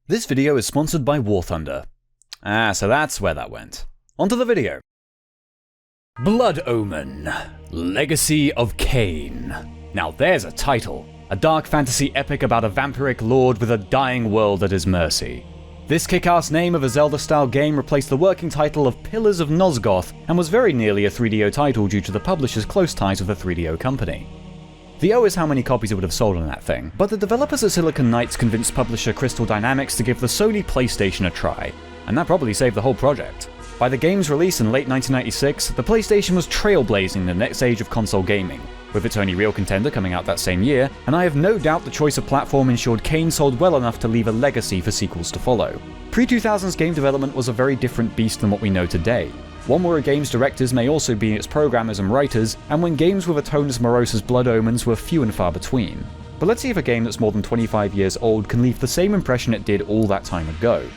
This video is sponsored by War Thunder. So that's where that went. Onto the video. Blood Omen, Legacy of Kain. Now there's a title. A dark fantasy epic about a vampiric lord with a dying world at his mercy. This kick-ass name of a Zelda-style game replaced the working title of Pillars of Nosgoth and was very nearly a 3DO title due to the publisher's close ties with the 3DO company. The O is how many copies it would have sold on that thing, but the developers at Silicon Knights convinced publisher Crystal Dynamics to give the Sony PlayStation a try, and that probably saved the whole project. By the game's release in late 1996, the PlayStation was trailblazing the next age of console gaming, with its only real contender coming out that same year, and I have no doubt the choice of platform ensured Kain sold well enough to leave a legacy for sequels to follow. Pre-2000s game development was a very different beast than what we know today. One where a game's directors may also be its programmers and writers, and when games with a tone as morose as Blood Omens were few and far between. But let's see if a game that's more than 25 years old can leave the same impression it did all that time ago.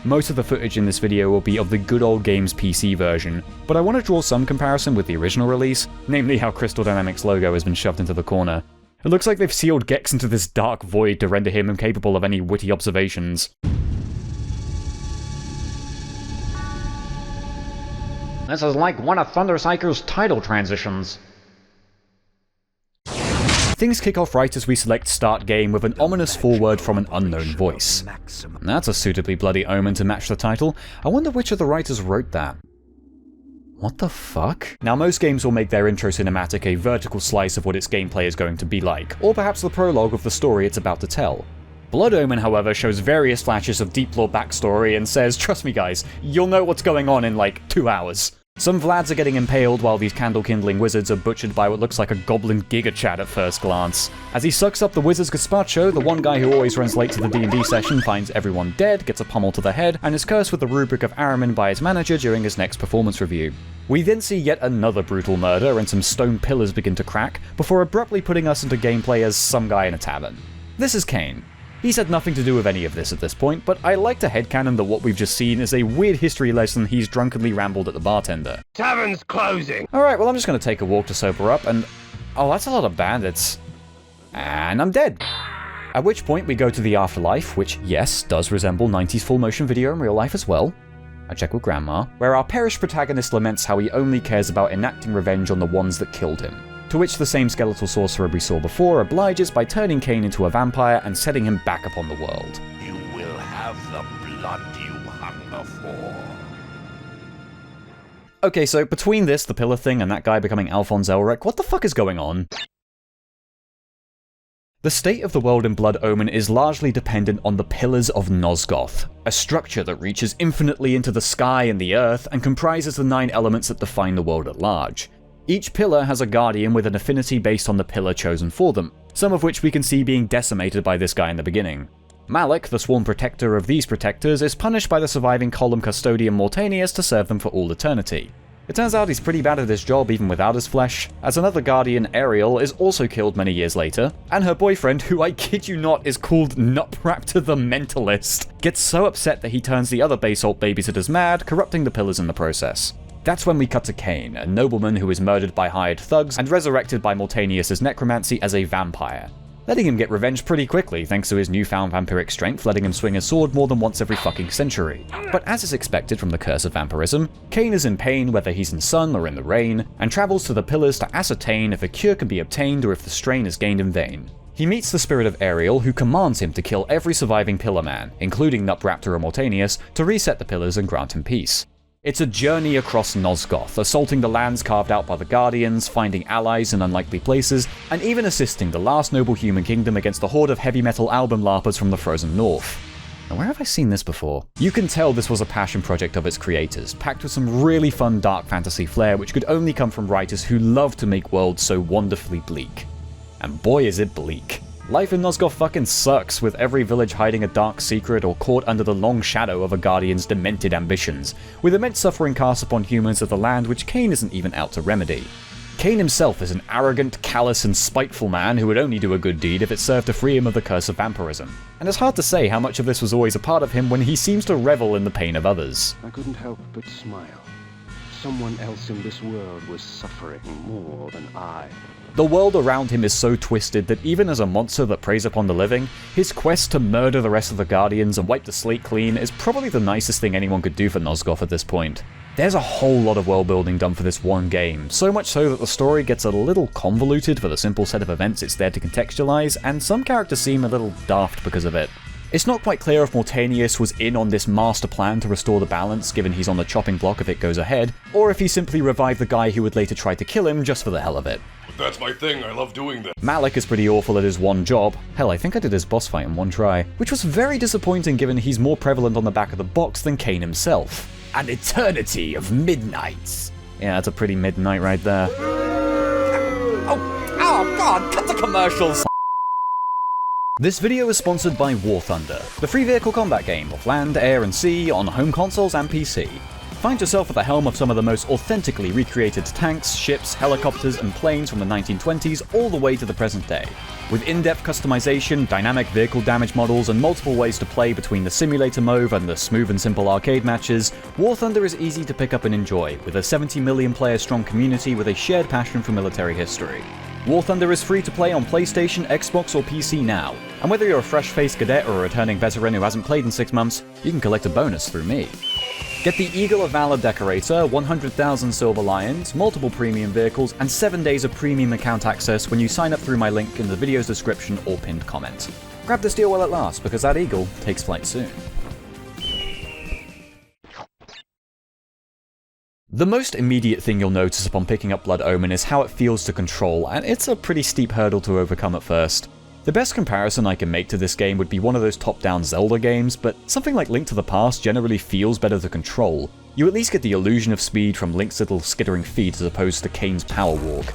Most of the footage in this video will be of the good old game's PC version, but I want to draw some comparison with the original release, namely how Crystal Dynamics' logo has been shoved into the corner. It looks like they've sealed Gex into this dark void to render him incapable of any witty observations. This is like one of ThunderPsyker's title transitions. Things kick off right as we select Start Game with an ominous foreword from an unknown voice. That's a suitably bloody Omen to match the title. I wonder which of the writers wrote that. What the fuck? Now most games will make their intro cinematic a vertical slice of what its gameplay is going to be like, or perhaps the prologue of the story it's about to tell. Blood Omen, however, shows various flashes of deep lore backstory and says, trust me guys, you'll know what's going on in like 2 hours. Some Vlads are getting impaled while these candle-kindling wizards are butchered by what looks like a goblin giga-chat at first glance. As he sucks up the wizard's gazpacho, the one guy who always runs late to the D&D session finds everyone dead, gets a pummel to the head, and is cursed with the rubric of Aramin by his manager during his next performance review. We then see yet another brutal murder and some stone pillars begin to crack, before abruptly putting us into gameplay as some guy in a tavern. This is Kain. He's had nothing to do with any of this at this point, but I like to headcanon that what we've just seen is a weird history lesson he's drunkenly rambled at the bartender. Tavern's closing! Alright, well I'm just gonna take a walk to sober up and... oh, that's a lot of bandits. And I'm dead. At which point we go to the afterlife, which, yes, does resemble 90s full motion video in real life as well. I check with Grandma, where our perished protagonist laments how he only cares about enacting revenge on the ones that killed him. To which the same skeletal sorcerer we saw before obliges by turning Kain into a vampire and setting him back upon the world. You will have the blood you hunger for. Okay, so between this, the pillar thing, and that guy becoming Alphonse Elric, what the fuck is going on? The state of the world in Blood Omen is largely dependent on the Pillars of Nosgoth, a structure that reaches infinitely into the sky and the earth and comprises the 9 elements that define the world at large. Each pillar has a guardian with an affinity based on the pillar chosen for them, some of which we can see being decimated by this guy in the beginning. Malik, the sworn protector of these protectors, is punished by the surviving column custodian Mortanius to serve them for all eternity. It turns out he's pretty bad at his job even without his flesh, as another guardian, Ariel, is also killed many years later, and her boyfriend, who I kid you not is called Nutraptor the Mentalist, gets so upset that he turns the other basalt babysitters mad, corrupting the pillars in the process. That's when we cut to Kain, a nobleman who is murdered by hired thugs and resurrected by Mortanius' necromancy as a vampire, letting him get revenge pretty quickly thanks to his newfound vampiric strength letting him swing his sword more than once every fucking century. But as is expected from the curse of vampirism, Kain is in pain whether he's in sun or in the rain, and travels to the pillars to ascertain if a cure can be obtained or if the strain is gained in vain. He meets the spirit of Ariel, who commands him to kill every surviving pillar man, including Nutraptor and Mortanius, to reset the pillars and grant him peace. It's a journey across Nosgoth, assaulting the lands carved out by the Guardians, finding allies in unlikely places, and even assisting the last noble human kingdom against a horde of heavy metal album larpers from the frozen north. Now where have I seen this before? You can tell this was a passion project of its creators, packed with some really fun dark fantasy flair which could only come from writers who love to make worlds so wonderfully bleak. And boy is it bleak. Life in Nosgoth fucking sucks, with every village hiding a dark secret or caught under the long shadow of a guardian's demented ambitions, with immense suffering cast upon humans of the land which Kain isn't even out to remedy. Kain himself is an arrogant, callous, and spiteful man who would only do a good deed if it served to free him of the curse of vampirism. And it's hard to say how much of this was always a part of him when he seems to revel in the pain of others. I couldn't help but smile. Someone else in this world was suffering more than I. The world around him is so twisted that even as a monster that preys upon the living, his quest to murder the rest of the Guardians and wipe the slate clean is probably the nicest thing anyone could do for Nosgoth at this point. There's a whole lot of world building done for this one game, so much so that the story gets a little convoluted for the simple set of events it's there to contextualize, and some characters seem a little daft because of it. It's not quite clear if Mortanius was in on this master plan to restore the balance, given he's on the chopping block if it goes ahead, or if he simply revived the guy who would later try to kill him just for the hell of it. But that's my thing, I love doing that. Malik is pretty awful at his one job. Hell, I think I did his boss fight in one try, which was very disappointing given he's more prevalent on the back of the box than Kain himself. An eternity of midnights. Yeah, that's a pretty midnight right there. Oh god, cut the commercials! This video is sponsored by War Thunder, the free vehicle combat game of land, air, and sea on home consoles and PC. Find yourself at the helm of some of the most authentically recreated tanks, ships, helicopters, and planes from the 1920s all the way to the present day. With in-depth customization, dynamic vehicle damage models, and multiple ways to play between the simulator mode and the smooth and simple arcade matches, War Thunder is easy to pick up and enjoy, with a 70 million player strong community with a shared passion for military history. War Thunder is free to play on PlayStation, Xbox, or PC now, and whether you're a fresh-faced cadet or a returning veteran who hasn't played in 6 months, you can collect a bonus through me. Get the Eagle of Valor Decorator, 100,000 Silver Lions, multiple premium vehicles, and 7 days of premium account access when you sign up through my link in the video's description or pinned comment. Grab this deal while it lasts, because that Eagle takes flight soon. The most immediate thing you'll notice upon picking up Blood Omen is how it feels to control, and it's a pretty steep hurdle to overcome at first. The best comparison I can make to this game would be one of those top-down Zelda games, but something like Link to the Past generally feels better to control. You at least get the illusion of speed from Link's little skittering feet as opposed to Kain's power walk.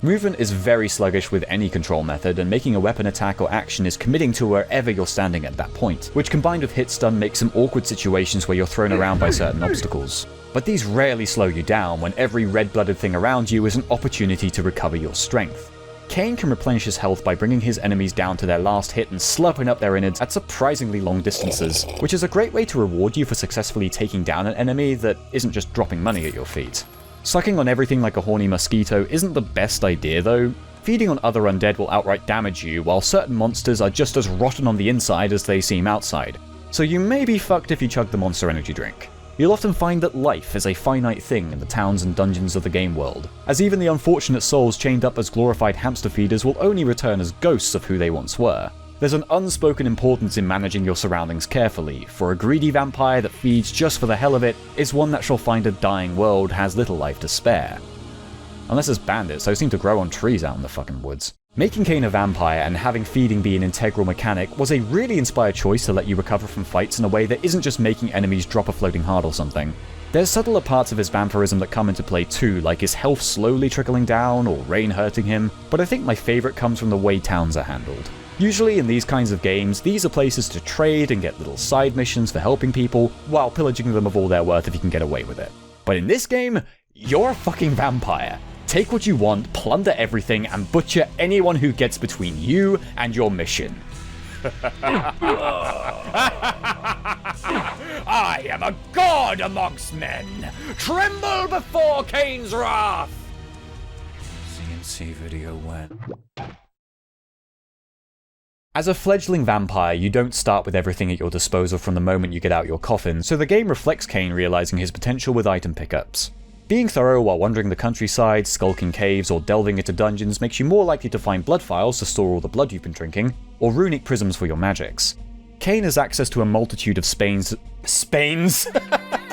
Movement is very sluggish with any control method, and making a weapon attack or action is committing to wherever you're standing at that point, which combined with hit stun makes some awkward situations where you're thrown around by certain obstacles. But these rarely slow you down when every red-blooded thing around you is an opportunity to recover your strength. Kain can replenish his health by bringing his enemies down to their last hit and slurping up their innards at surprisingly long distances, which is a great way to reward you for successfully taking down an enemy that isn't just dropping money at your feet. Sucking on everything like a horny mosquito isn't the best idea though. Feeding on other undead will outright damage you, while certain monsters are just as rotten on the inside as they seem outside, so you may be fucked if you chug the monster energy drink. You'll often find that life is a finite thing in the towns and dungeons of the game world, as even the unfortunate souls chained up as glorified hamster feeders will only return as ghosts of who they once were. There's an unspoken importance in managing your surroundings carefully, for a greedy vampire that feeds just for the hell of it is one that shall find a dying world has little life to spare. Unless it's bandits, those seem to grow on trees out in the fucking woods. Making Kain a vampire and having feeding be an integral mechanic was a really inspired choice to let you recover from fights in a way that isn't just making enemies drop a floating heart or something. There's subtler parts of his vampirism that come into play too, like his health slowly trickling down or rain hurting him, but I think my favourite comes from the way towns are handled. Usually in these kinds of games, these are places to trade and get little side missions for helping people, while pillaging them of all their worth if you can get away with it. But in this game, you're a fucking vampire. Take what you want, plunder everything, and butcher anyone who gets between you and your mission. I am a god amongst men! Tremble before Kain's wrath! CNC video when. As a fledgling vampire, you don't start with everything at your disposal from the moment you get out your coffin, so the game reflects Kain realizing his potential with item pickups. Being thorough while wandering the countryside, skulking caves, or delving into dungeons makes you more likely to find blood vials to store all the blood you've been drinking, or runic prisms for your magics. Kain has access to a multitude of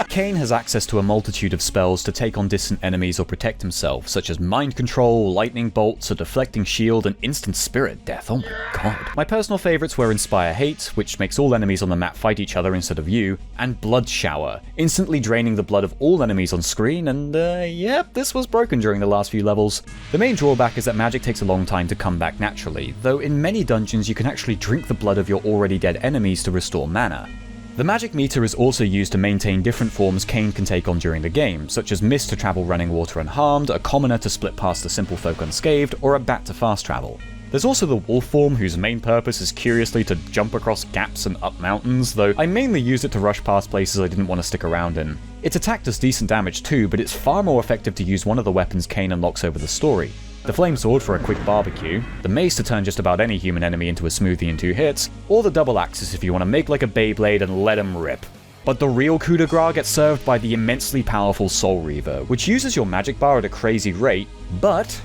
Kain has access to a multitude of spells to take on distant enemies or protect himself, such as mind control, lightning bolts, a deflecting shield, and instant spirit death. Oh my god. My personal favourites were Inspire Hate, which makes all enemies on the map fight each other instead of you, and Blood Shower, instantly draining the blood of all enemies on screen, and yep, this was broken during the last few levels. The main drawback is that magic takes a long time to come back naturally, though in many dungeons you can actually drink the blood of your already dead enemies to restore mana. The magic meter is also used to maintain different forms Kain can take on during the game, such as Mist to travel running water unharmed, a commoner to split past the simple folk unscathed, or a bat to fast travel. There's also the wolf form, whose main purpose is curiously to jump across gaps and up mountains, though I mainly used it to rush past places I didn't want to stick around in. Its attack does decent damage too, but it's far more effective to use one of the weapons Kain unlocks over the story. the flame sword for a quick barbecue, the mace to turn just about any human enemy into a smoothie in 2 hits, or the double axis if you want to make like a Beyblade and let them rip. But the real coup de grace gets served by the immensely powerful Soul Reaver, which uses your magic bar at a crazy rate, but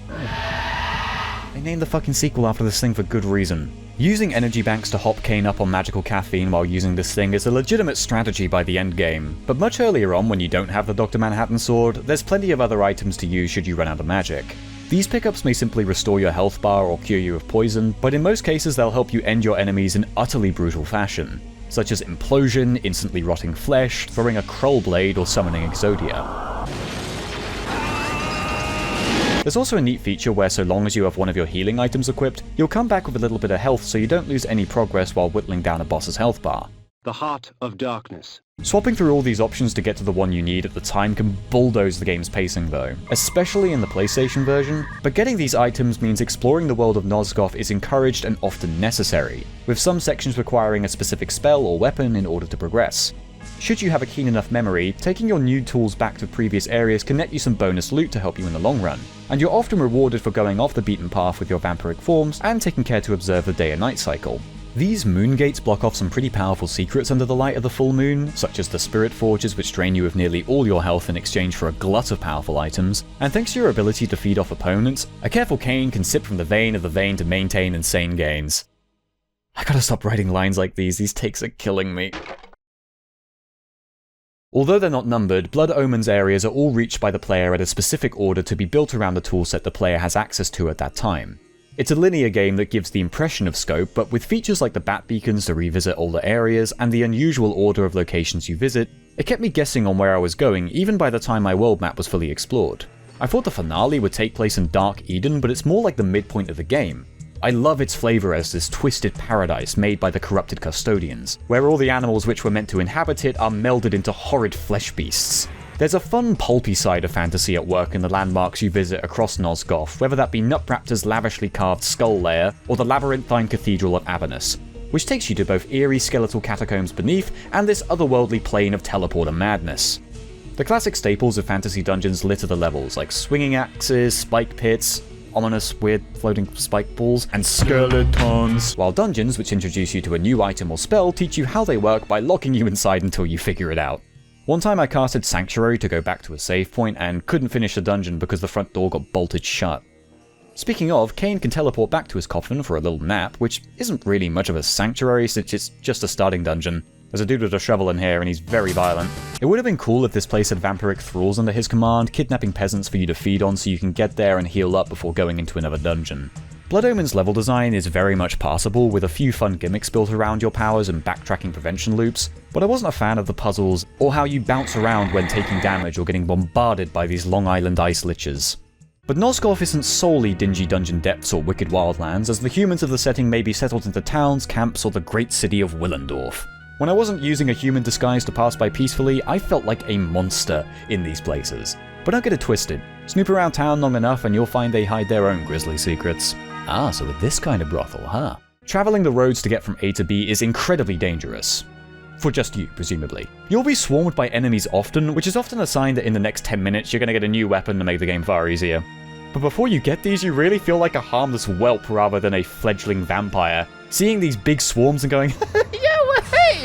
they named the fucking sequel after this thing for good reason. Using energy banks to hop Kain up on magical caffeine while using this thing is a legitimate strategy by the end game, but much earlier on when you don't have the Dr. Manhattan sword, there's plenty of other items to use should you run out of magic. These pickups may simply restore your health bar or cure you of poison, but in most cases they'll help you end your enemies in utterly brutal fashion, such as implosion, instantly rotting flesh, throwing a Krull blade, or summoning Exodia. There's also a neat feature where so long as you have one of your healing items equipped, you'll come back with a little bit of health so you don't lose any progress while whittling down a boss's health bar. The Heart of Darkness. Swapping through all these options to get to the one you need at the time can bulldoze the game's pacing though, especially in the PlayStation version, but getting these items means exploring the world of Nosgoth is encouraged and often necessary, with some sections requiring a specific spell or weapon in order to progress. Should you have a keen enough memory, taking your new tools back to previous areas can net you some bonus loot to help you in the long run, and you're often rewarded for going off the beaten path with your vampiric forms and taking care to observe the day and night cycle. These moon gates block off some pretty powerful secrets under the light of the full moon, such as the spirit forges which drain you of nearly all your health in exchange for a glut of powerful items, and thanks to your ability to feed off opponents, a careful Kain can sip from the vein of the vein to maintain insane gains. I gotta stop writing lines like these takes are killing me. Although they're not numbered, Blood Omen's areas are all reached by the player at a specific order to be built around the toolset the player has access to at that time. It's a linear game that gives the impression of scope, but with features like the bat beacons to revisit older areas and the unusual order of locations you visit, it kept me guessing on where I was going even by the time my world map was fully explored. I thought the finale would take place in Dark Eden, but it's more like the midpoint of the game. I love its flavour as this twisted paradise made by the corrupted custodians, where all the animals which were meant to inhabit it are melded into horrid flesh beasts. There's a fun pulpy side of fantasy at work in the landmarks you visit across Nosgoth, whether that be Nutraptor's lavishly carved skull lair or the labyrinthine cathedral of Avernus, which takes you to both eerie skeletal catacombs beneath and this otherworldly plane of teleporter madness. The classic staples of fantasy dungeons litter the levels, like swinging axes, spike pits, ominous weird floating spike balls, and skeletons, while dungeons, which introduce you to a new item or spell, teach you how they work by locking you inside until you figure it out. One time I casted Sanctuary to go back to a save point and couldn't finish the dungeon because the front door got bolted shut. Speaking of, Kain can teleport back to his coffin for a little nap, which isn't really much of a sanctuary since it's just a starting dungeon. There's a dude with a shovel in here and he's very violent. It would have been cool if this place had vampiric thralls under his command, kidnapping peasants for you to feed on so you can get there and heal up before going into another dungeon. Blood Omen's level design is very much passable, with a few fun gimmicks built around your powers and backtracking prevention loops, but I wasn't a fan of the puzzles or how you bounce around when taking damage or getting bombarded by these Long Island ice liches. But Nosgoth isn't solely dingy dungeon depths or wicked wildlands, as the humans of the setting may be settled into towns, camps, or the great city of Willendorf. When I wasn't using a human disguise to pass by peacefully, I felt like a monster in these places. But don't get it twisted. Snoop around town long enough and you'll find they hide their own grisly secrets. Ah, so with this kind of brothel, huh? Traveling the roads to get from A to B is incredibly dangerous. For just you, presumably. You'll be swarmed by enemies often, which is often a sign that in the next 10 minutes you're gonna get a new weapon to make the game far easier. But before you get these, you really feel like a harmless whelp rather than a fledgling vampire. Seeing these big swarms and going, yeah, well, hey!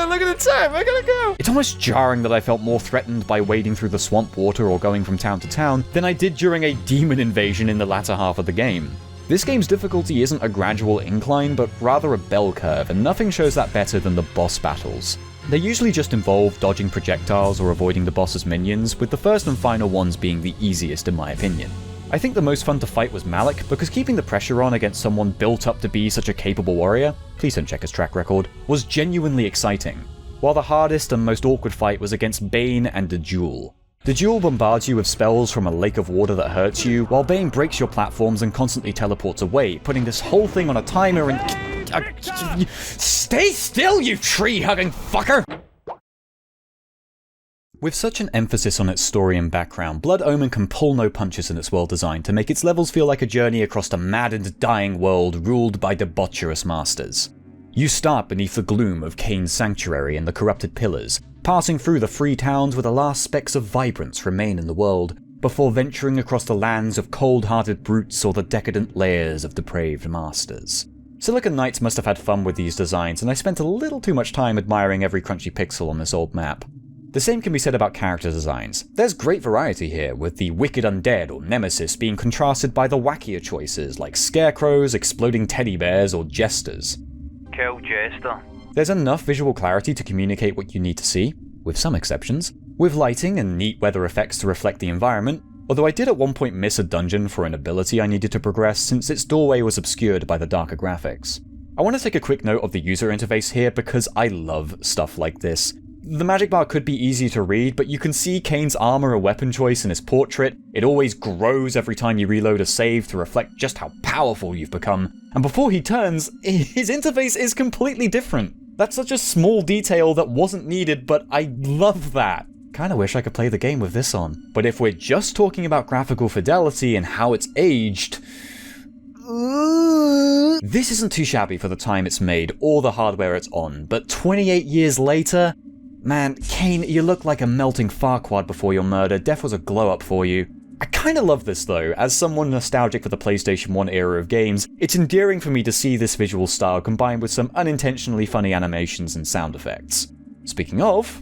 Look at the time, I gotta go! It's almost jarring that I felt more threatened by wading through the swamp water or going from town to town than I did during a demon invasion in the latter half of the game. This game's difficulty isn't a gradual incline, but rather a bell curve, and nothing shows that better than the boss battles. They usually just involve dodging projectiles or avoiding the boss's minions, with the first and final ones being the easiest in my opinion. I think the most fun to fight was Malik, because keeping the pressure on against someone built up to be such a capable warrior, please don't check his track record, was genuinely exciting. While the hardest and most awkward fight was against Bane and the Duel. The Duel bombards you with spells from a lake of water that hurts you, while Bane breaks your platforms and constantly teleports away, putting this whole thing on a timer and... Stay still, you tree-hugging fucker! With such an emphasis on its story and background, Blood Omen can pull no punches in its world design to make its levels feel like a journey across a mad and dying world ruled by debaucherous masters. You start beneath the gloom of Kain's sanctuary and the corrupted pillars, passing through the free towns where the last specks of vibrance remain in the world, before venturing across the lands of cold-hearted brutes or the decadent lairs of depraved masters. Silicon Knights must have had fun with these designs, and I spent a little too much time admiring every crunchy pixel on this old map. The same can be said about character designs. There's great variety here, with the wicked undead or nemesis being contrasted by the wackier choices like scarecrows, exploding teddy bears, or jesters. Cool jester. There's enough visual clarity to communicate what you need to see, with some exceptions, with lighting and neat weather effects to reflect the environment, although I did at one point miss a dungeon for an ability I needed to progress since its doorway was obscured by the darker graphics. I want to take a quick note of the user interface here because I love stuff like this. The magic bar could be easy to read, but you can see Kain's armor and weapon choice in his portrait. It always grows every time you reload a save to reflect just how powerful you've become. And before he turns, his interface is completely different. That's such a small detail that wasn't needed, but I love that. Kinda wish I could play the game with this on. But if we're just talking about graphical fidelity and how it's aged, this isn't too shabby for the time it's made or the hardware it's on, but 28 years later, man, Kain, you look like a melting Farquaad before your murder. Death was a glow-up for you. I kinda love this though. As someone nostalgic for the PlayStation 1 era of games, it's endearing for me to see this visual style combined with some unintentionally funny animations and sound effects. Speaking of,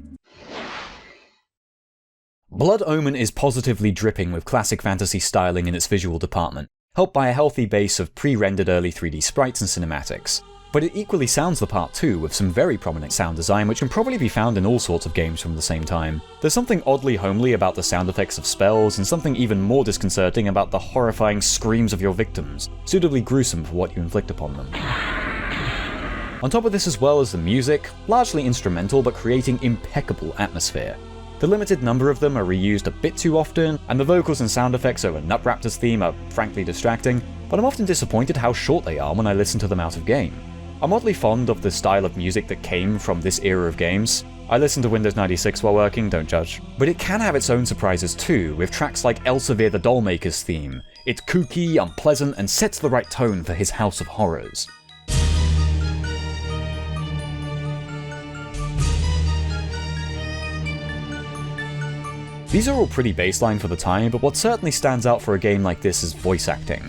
Blood Omen is positively dripping with classic fantasy styling in its visual department, helped by a healthy base of pre-rendered early 3D sprites and cinematics. But it equally sounds the part too, with some very prominent sound design which can probably be found in all sorts of games from the same time. There's something oddly homely about the sound effects of spells, and something even more disconcerting about the horrifying screams of your victims, suitably gruesome for what you inflict upon them. On top of this as well as the music, largely instrumental but creating impeccable atmosphere. The limited number of them are reused a bit too often, and the vocals and sound effects over Nutraptor's theme are frankly distracting, but I'm often disappointed how short they are when I listen to them out of game. I'm oddly fond of the style of music that came from this era of games. I listen to Windows 96 while working, don't judge. But it can have its own surprises too, with tracks like Elsevier the Dollmaker's theme. It's kooky, unpleasant, and sets the right tone for his House of Horrors. These are all pretty baseline for the time, but what certainly stands out for a game like this is voice acting.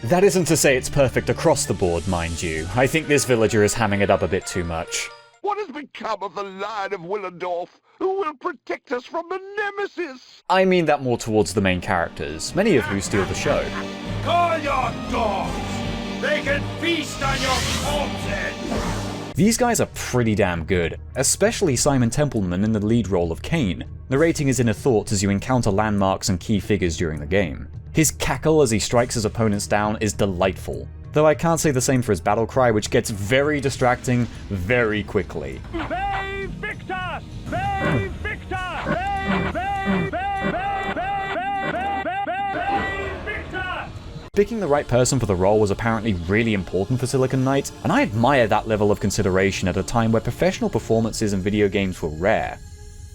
That isn't to say it's perfect across the board, mind you. I think this villager is hamming it up a bit too much. What has become of the Lion of Willendorf? Who will protect us from the Nemesis? I mean that more towards the main characters, many of who steal the show. Call your dogs! They can feast on your corpses! These guys are pretty damn good, especially Simon Templeman in the lead role of Kain, narrating his inner thoughts as you encounter landmarks and key figures during the game. His cackle as he strikes his opponents down is delightful, though I can't say the same for his battle cry, which gets very distracting very quickly. Save Victor! Save Victor! Save Victor! Picking the right person for the role was apparently really important for Silicon Knights, and I admire that level of consideration at a time where professional performances in video games were rare.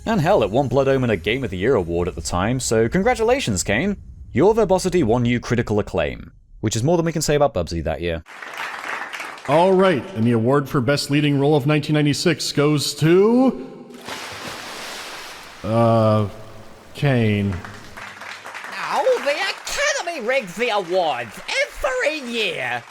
And hell, it won Blood Omen a Game of the Year award at the time, so congratulations, Kain! Your verbosity won you critical acclaim, which is more than we can say about Bubsy that year. All right, and the award for Best Leading Role of 1996 goes to... Kain. Oh, the Academy rigs the awards every year!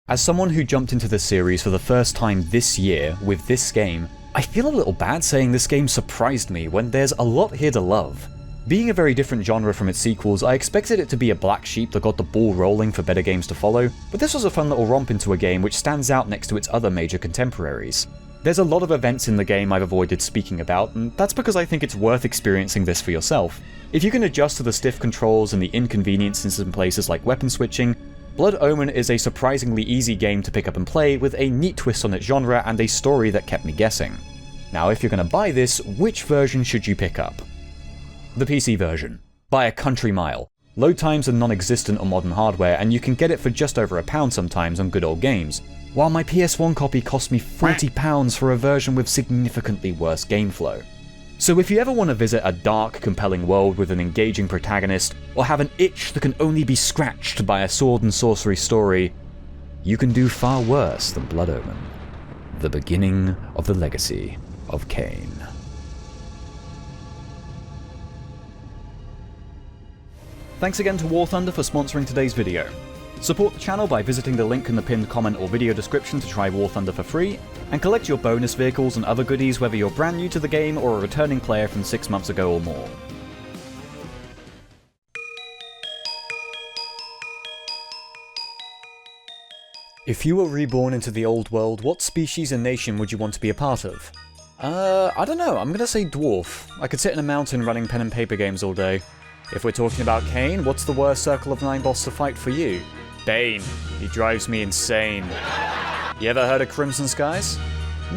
As someone who jumped into the series for the first time this year with this game, I feel a little bad saying this game surprised me when there's a lot here to love. Being a very different genre from its sequels, I expected it to be a black sheep that got the ball rolling for better games to follow, but this was a fun little romp into a game which stands out next to its other major contemporaries. There's a lot of events in the game I've avoided speaking about, and that's because I think it's worth experiencing this for yourself. If you can adjust to the stiff controls and the inconveniences in places like weapon switching, Blood Omen is a surprisingly easy game to pick up and play with a neat twist on its genre and a story that kept me guessing. Now if you're going to buy this, which version should you pick up? The PC version. By a country mile. Load times are non-existent on modern hardware and you can get it for just over £1 sometimes on good old games, while my PS1 copy cost me £40 for a version with significantly worse game flow. So if you ever want to visit a dark, compelling world with an engaging protagonist, or have an itch that can only be scratched by a sword and sorcery story, you can do far worse than Blood Omen. The beginning of the Legacy of Kain. Thanks again to War Thunder for sponsoring today's video. Support the channel by visiting the link in the pinned comment or video description to try War Thunder for free, and collect your bonus vehicles and other goodies whether you're brand new to the game or a returning player from 6 months ago or more. If you were reborn into the old world, what species and nation would you want to be a part of? I don't know, I'm gonna say dwarf. I could sit in a mountain running pen and paper games all day. If we're talking about Kain, what's the worst Circle of 9 boss to fight for you? Bane. He drives me insane. You ever heard of Crimson Skies?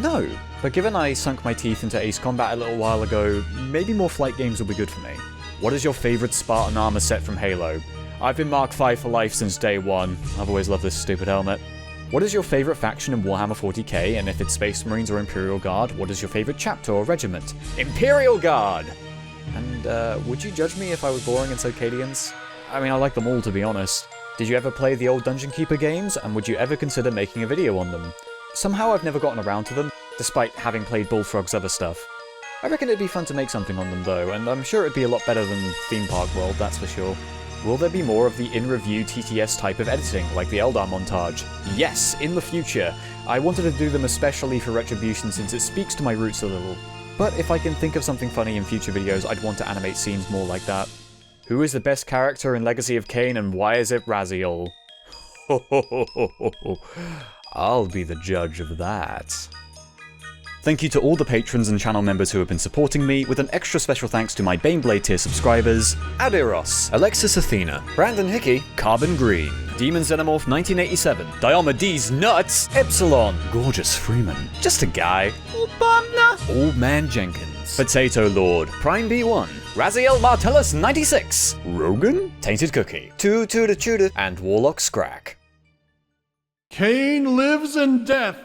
No, but given I sunk my teeth into Ace Combat a little while ago, maybe more flight games will be good for me. What is your favourite Spartan armor set from Halo? I've been Mark V for life since day one. I've always loved this stupid helmet. What is your favourite faction in Warhammer 40k, and if it's Space Marines or Imperial Guard, what is your favourite chapter or regiment? Imperial Guard! And, would you judge me if I was boring and said Cadians? I mean, I like them all, to be honest. Did you ever play the old Dungeon Keeper games, and would you ever consider making a video on them? Somehow I've never gotten around to them, despite having played Bullfrog's other stuff. I reckon it'd be fun to make something on them though, and I'm sure it'd be a lot better than Theme Park World, that's for sure. Will there be more of the in-review TTS type of editing, like the Eldar montage? Yes, in the future. I wanted to do them especially for Retribution since it speaks to my roots a little. But if I can think of something funny in future videos, I'd want to animate scenes more like that. Who is the best character in Legacy of Kain, and why is it Raziel? I'll be the judge of that. Thank you to all the patrons and channel members who have been supporting me, with an extra special thanks to my Baneblade tier subscribers, Adiros, Alexis Athena, Brandon Hickey, Carbon Green, Demon Xenomorph 1987, Diomedes Nuts, Epsilon, Gorgeous Freeman, Just a Guy, Obama, Old Man Jenkins, Potato Lord, Prime B1, Raziel Martellus 96, Rogan, Tainted Cookie, Tuda, and Warlock Scrack. Kain lives in death.